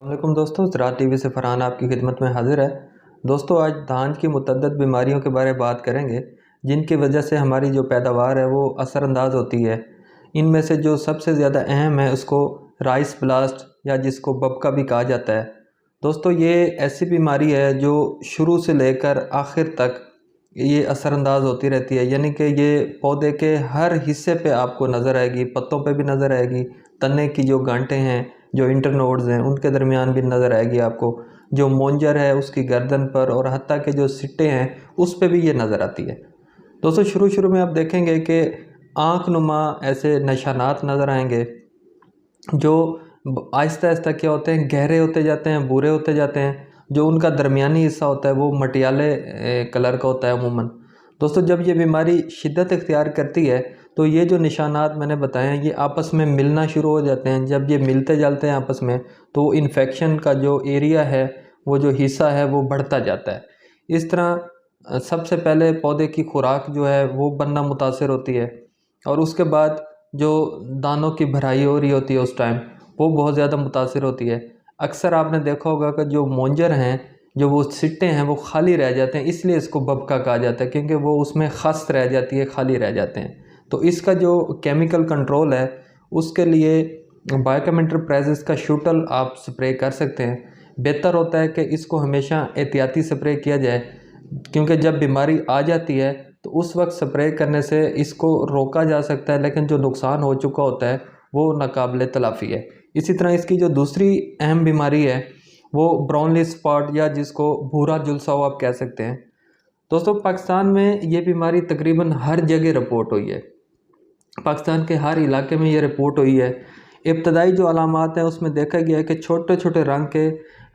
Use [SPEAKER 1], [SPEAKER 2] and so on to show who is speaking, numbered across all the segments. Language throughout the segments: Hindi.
[SPEAKER 1] वालेकुम दोस्तों, ज़राअत टीवी से फ़रहान आपकी खिदमत में हाज़िर है। दोस्तों, आज धान की मुतअद्दिद बीमारियों के बारे में बात करेंगे जिनकी वजह से हमारी जो पैदावार है वो असरअंदाज होती है। इनमें से जो सबसे ज़्यादा अहम है उसको राइस ब्लास्ट या जिसको बबका भी कहा जाता है। दोस्तों, ये ऐसी बीमारी है जो शुरू से लेकर आखिर तक ये असरअंदाज होती रहती है, यानी कि ये पौधे के हर हिस्से पे आपको नज़र आएगी, पत्तों पे भी नज़र आएगी, तने की जो गांठें हैं, जो इंटरनोड्स हैं उनके दरमियान भी नज़र आएगी आपको, जो मोंजर है उसकी गर्दन पर और हत्ता के जो सिट्टे हैं उस पे भी ये नज़र आती है। दोस्तों, शुरू शुरू में आप देखेंगे कि आँख नुमा ऐसे निशानात नज़र आएंगे जो आहिस्ता आहिस्ता क्या होते हैं, गहरे होते जाते हैं, भूरे होते जाते हैं। जो उनका दरमियानी हिस्सा होता है वो मटियाले कलर का होता है अमूमन। दोस्तों, जब ये बीमारी शिद्दत इख्तियार करती है तो ये जो निशानात मैंने बताए हैं ये आपस में मिलना शुरू हो जाते हैं। जब ये मिलते जाते हैं आपस में तो इन्फेक्शन का जो एरिया है, वो जो हिस्सा है वो बढ़ता जाता है। इस तरह सबसे पहले पौधे की खुराक जो है वो बनना मुतासर होती है और उसके बाद जो दानों की भराई हो रही होती है उस टाइम वो बहुत ज़्यादा मुतासर होती है। अक्सर आपने देखा होगा कि जो मोंजर हैं, जो वो सिट्टे हैं वो खाली रह जाते हैं, इसलिए इसको बबका कहा जाता है क्योंकि वो उसमें खस्त रह जाती है, खाली रह जाते हैं। तो इसका जो केमिकल कंट्रोल है उसके लिए बायोकेम एंटरप्राइजेस का शूटल आप स्प्रे कर सकते हैं। बेहतर होता है कि इसको हमेशा एहतियाती स्प्रे किया जाए क्योंकि जब बीमारी आ जाती है तो उस वक्त स्प्रे करने से इसको रोका जा सकता है, लेकिन जो नुकसान हो चुका होता है वो नाकाबिले तलाफ़ी है। इसी तरह इसकी जो दूसरी अहम बीमारी है वो ब्राउनली स्पॉट या जिसको भूरा झुलसाव आप कह सकते हैं। दोस्तों, पाकिस्तान में ये बीमारी तकरीबन हर जगह रिपोर्ट हुई है। पाकिस्तान के हर इलाके में ये रिपोर्ट हुई है। इब्तदाई जो अलामात हैं उसमें देखा गया है कि छोटे छोटे रंग के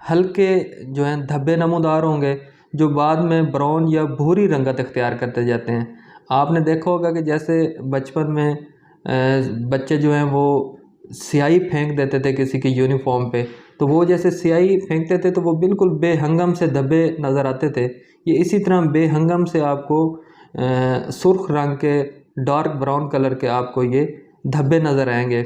[SPEAKER 1] हल्के जो हैं धब्बे नमूदार होंगे जो बाद में ब्राउन या भूरी रंगत इख्तियार करते जाते हैं। आपने देखा होगा कि जैसे बचपन में बच्चे जो हैं वो स्याही फेंक देते थे किसी की यूनिफॉर्म पे, तो वो जैसे स्याही फेंकते थे तो वो बिल्कुल बेहंगम से धब्बे नज़र आते थे। ये इसी तरह बेहंगम से आपको सुर्ख रंग के डार्क ब्राउन कलर के आपको ये धब्बे नज़र आएंगे।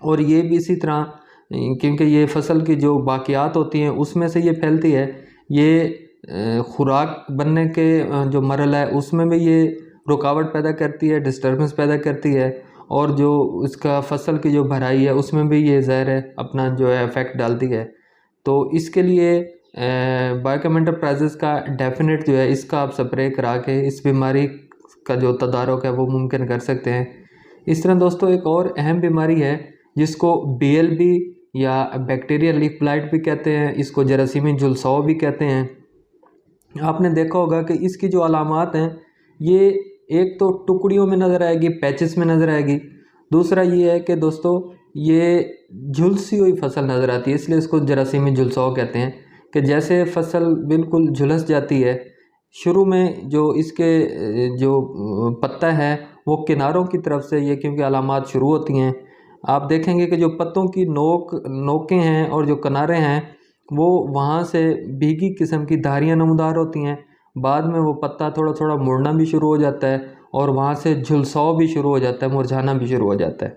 [SPEAKER 1] और ये भी इसी तरह क्योंकि ये फसल की जो बाकियात होती हैं उसमें से ये फैलती है। ये खुराक बनने के जो मरहला है उसमें भी ये रुकावट पैदा करती है, डिस्टर्बेंस पैदा करती है और जो इसका फसल की जो भराई है उसमें भी ये ज़ाहिर है अपना जो है इफ़ेक्ट डालती है। तो इसके लिए बायोकेम एंटरप्राइजेस का डेफिनेट जो है इसका आप स्प्रे करा के इस बीमारी का जो तदारुक है वो मुमकिन कर सकते हैं। इस तरह दोस्तों, एक और अहम बीमारी है जिसको BLB या बैक्टीरियल लीफ ब्लाइट भी कहते हैं, इसको जरासीमी झुलसाव भी कहते हैं। आपने देखा होगा कि इसकी जो अलामात हैं ये एक तो टुकड़ियों में नज़र आएगी, पैचेस में नज़र आएगी। दूसरा ये है कि दोस्तों ये झुलसी हुई फसल नज़र आती है, इसलिए इसको जरासीमी झुलसाव कहते हैं कि जैसे फसल बिल्कुल झुलस जाती है। शुरू में जो इसके जो पत्ता है वो किनारों की तरफ से ये क्योंकि अलामात शुरू होती हैं, आप देखेंगे कि जो पत्तों की नोकें हैं और जो किनारे हैं वो वहाँ से भीगी किस्म की धारियाँ नमूदार होती हैं। बाद में वो पत्ता थोड़ा थोड़ा मुड़ना भी शुरू हो जाता है और वहाँ से झुलसाव भी शुरू हो जाता है, मुरझाना भी शुरू हो जाता है।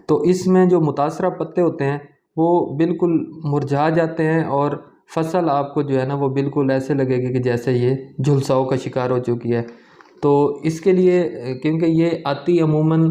[SPEAKER 1] तो इसमें जो मुतासरा पत्ते होते हैं वो बिल्कुल मुरझा जाते हैं और फसल आपको जो है ना वो बिल्कुल ऐसे लगेगी कि जैसे ये झुलसाव का शिकार हो चुकी है। तो इसके लिए क्योंकि ये आती अमूमन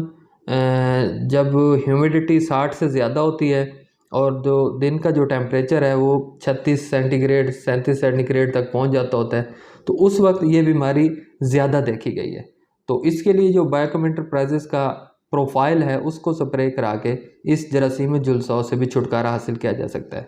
[SPEAKER 1] जब ह्यूमिडिटी 60 से ज़्यादा होती है और जो दिन का जो टेम्परेचर है वो 36 सेंटीग्रेड 37 सेंटीग्रेड तक पहुंच जाता होता है, तो उस वक्त ये बीमारी ज़्यादा देखी गई है। तो इसके लिए जो बायोकेम एंटरप्राइजेस का प्रोफाइल है उसको स्प्रे करा के इस जरासीमी झुलसाव से भी छुटकारा हासिल किया जा सकता है।